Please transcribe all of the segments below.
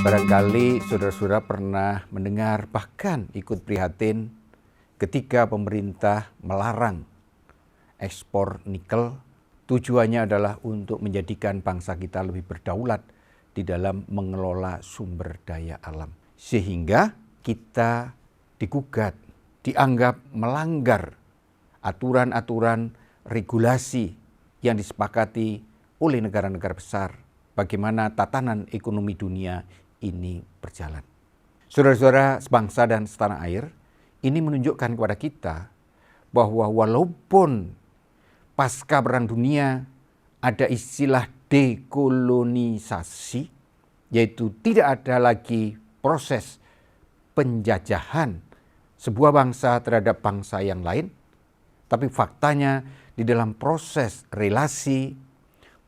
Barangkali saudara-saudara pernah mendengar bahkan ikut prihatin ketika pemerintah melarang ekspor nikel. Tujuannya adalah untuk menjadikan bangsa kita lebih berdaulat di dalam mengelola sumber daya alam. Sehingga kita digugat, dianggap melanggar aturan-aturan regulasi yang disepakati oleh negara-negara besar. Bagaimana tatanan ekonomi dunia ini berjalan. Saudara-saudara sebangsa dan setanah air, ini menunjukkan kepada kita bahwa walaupun pasca Perang Dunia ada istilah dekolonisasi, yaitu tidak ada lagi proses penjajahan sebuah bangsa terhadap bangsa yang lain, tapi faktanya di dalam proses relasi,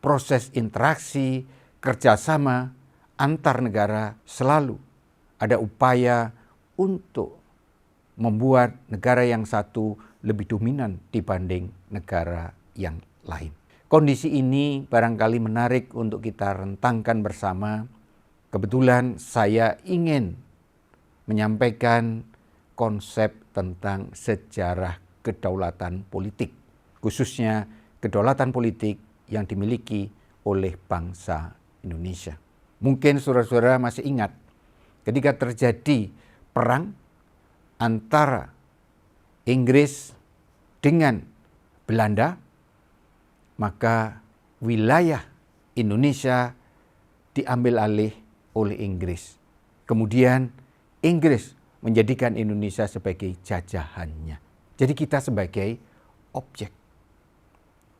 proses interaksi, kerjasama antar negara selalu ada upaya untuk membuat negara yang satu lebih dominan dibanding negara yang lain. Kondisi ini barangkali menarik untuk kita rentangkan bersama. Kebetulan saya ingin menyampaikan konsep tentang sejarah kedaulatan politik, khususnya kedaulatan politik yang dimiliki oleh bangsa Indonesia. Mungkin saudara-saudara masih ingat ketika terjadi perang antara Inggris dengan Belanda, maka wilayah Indonesia diambil alih oleh Inggris. Kemudian Inggris menjadikan Indonesia sebagai jajahannya. Jadi kita sebagai objek.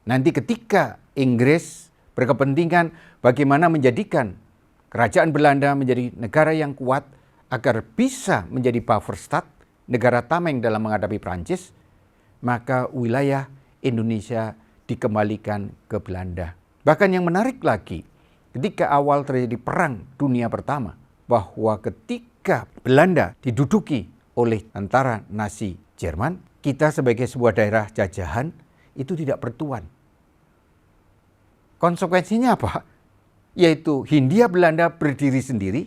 Nanti ketika Inggris berkepentingan bagaimana menjadikan Kerajaan Belanda menjadi negara yang kuat agar bisa menjadi buffer state, negara tameng dalam menghadapi Prancis, maka wilayah Indonesia dikembalikan ke Belanda. Bahkan yang menarik lagi, ketika awal terjadi Perang Dunia Pertama, bahwa ketika Belanda diduduki oleh tentara Nazi Jerman, kita sebagai sebuah daerah jajahan itu tidak bertuan. Konsekuensinya apa? Yaitu Hindia Belanda berdiri sendiri,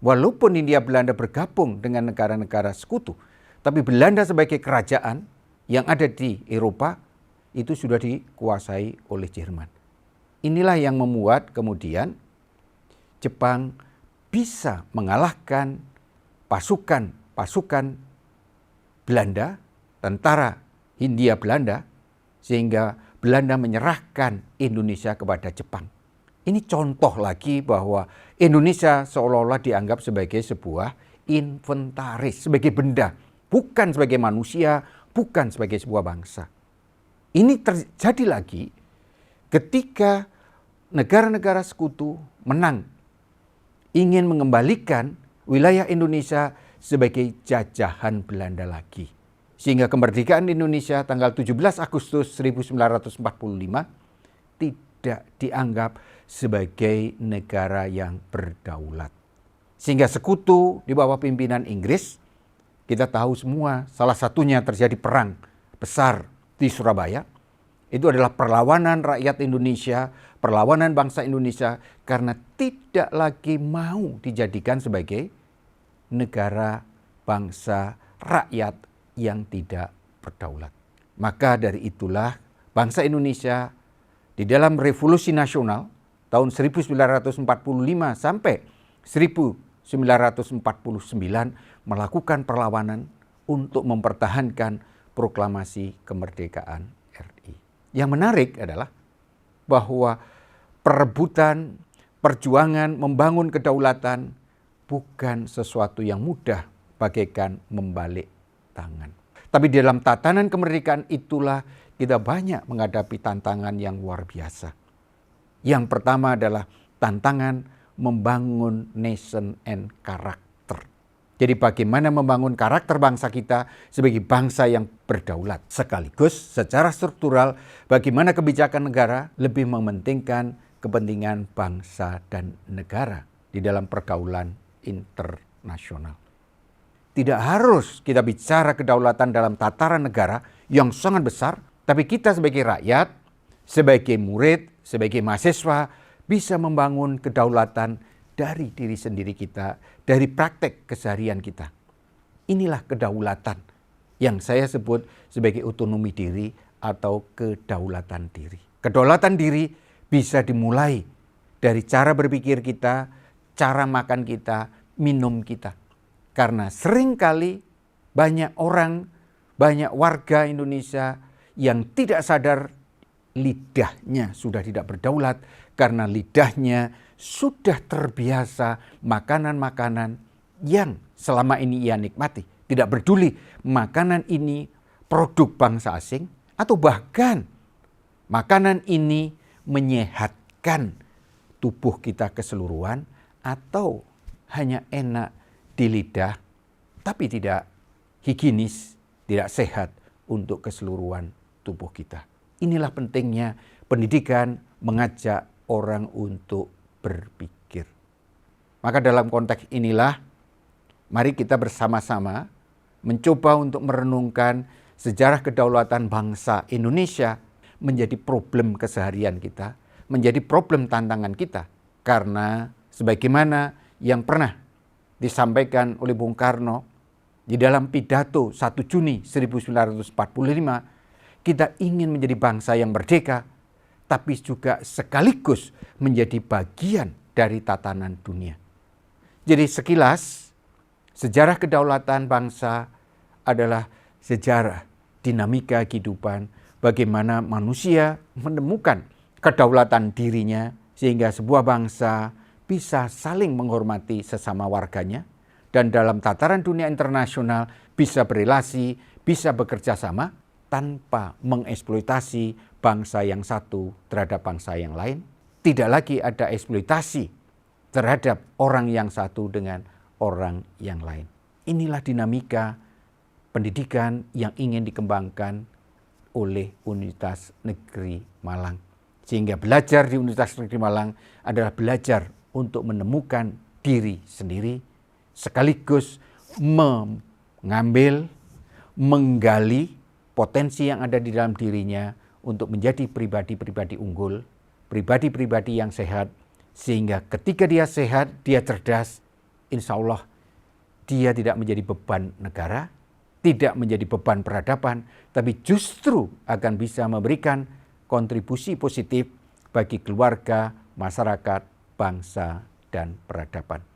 walaupun Hindia Belanda bergabung dengan negara-negara sekutu, tapi Belanda sebagai kerajaan yang ada di Eropa itu sudah dikuasai oleh Jerman. Inilah yang membuat kemudian Jepang bisa mengalahkan pasukan Belanda, tentara Hindia Belanda, sehingga Belanda menyerahkan Indonesia kepada Jepang. Ini contoh lagi bahwa Indonesia seolah-olah dianggap sebagai sebuah inventaris, sebagai benda, bukan sebagai manusia, bukan sebagai sebuah bangsa. Ini terjadi lagi ketika negara-negara sekutu menang, ingin mengembalikan wilayah Indonesia sebagai jajahan Belanda lagi. Sehingga kemerdekaan Indonesia tanggal 17 Agustus 1945 tidak dianggap sebagai negara yang berdaulat. Sehingga sekutu di bawah pimpinan Inggris, kita tahu semua salah satunya terjadi perang besar di Surabaya. Itu adalah perlawanan rakyat Indonesia, perlawanan bangsa Indonesia karena tidak lagi mau dijadikan sebagai negara, bangsa, rakyat yang tidak berdaulat. Maka dari itulah bangsa Indonesia di dalam revolusi nasional tahun 1945 sampai 1949 melakukan perlawanan untuk mempertahankan proklamasi kemerdekaan RI. Yang menarik adalah bahwa perebutan, perjuangan membangun kedaulatan bukan sesuatu yang mudah bagaikan membalik tangan. Tapi di dalam tatanan kemerdekaan itulah kita banyak menghadapi tantangan yang luar biasa. Yang pertama adalah tantangan membangun nation and karakter. Jadi bagaimana membangun karakter bangsa kita sebagai bangsa yang berdaulat. Sekaligus secara struktural bagaimana kebijakan negara lebih mementingkan kepentingan bangsa dan negara di dalam pergaulan internasional. Tidak harus kita bicara kedaulatan dalam tataran negara yang sangat besar, tapi kita sebagai rakyat, sebagai murid, sebagai mahasiswa bisa membangun kedaulatan dari diri sendiri kita, dari praktek keseharian kita. Inilah kedaulatan yang saya sebut sebagai otonomi diri atau kedaulatan diri. Kedaulatan diri bisa dimulai dari cara berpikir kita, cara makan kita, minum kita. Karena seringkali banyak orang, banyak warga Indonesia yang tidak sadar lidahnya sudah tidak berdaulat karena lidahnya sudah terbiasa makanan-makanan yang selama ini ia nikmati. Tidak peduli makanan ini produk bangsa asing atau bahkan makanan ini menyehatkan tubuh kita keseluruhan atau hanya enak di lidah tapi tidak higienis, tidak sehat untuk keseluruhan tubuh kita. Inilah pentingnya pendidikan mengajak orang untuk berpikir. Maka dalam konteks inilah, mari kita bersama-sama mencoba untuk merenungkan sejarah kedaulatan bangsa Indonesia menjadi problem keseharian kita, menjadi problem tantangan kita. Karena sebagaimana yang pernah disampaikan oleh Bung Karno di dalam pidato 1 Juni 1945, kita ingin menjadi bangsa yang merdeka, tapi juga sekaligus menjadi bagian dari tatanan dunia. Jadi sekilas, sejarah kedaulatan bangsa adalah sejarah dinamika kehidupan, bagaimana manusia menemukan kedaulatan dirinya, sehingga sebuah bangsa bisa saling menghormati sesama warganya, dan dalam tataran dunia internasional bisa berelasi, bisa bekerja sama, tanpa mengeksploitasi bangsa yang satu terhadap bangsa yang lain. Tidak lagi ada eksploitasi terhadap orang yang satu dengan orang yang lain. Inilah dinamika pendidikan yang ingin dikembangkan oleh Universitas Negeri Malang. Sehingga belajar di Universitas Negeri Malang adalah belajar untuk menemukan diri sendiri, sekaligus mengambil, menggali potensi yang ada di dalam dirinya untuk menjadi pribadi-pribadi unggul, pribadi-pribadi yang sehat, sehingga ketika dia sehat, dia cerdas, insya Allah dia tidak menjadi beban negara, tidak menjadi beban peradaban, tapi justru akan bisa memberikan kontribusi positif bagi keluarga, masyarakat, bangsa, dan peradaban.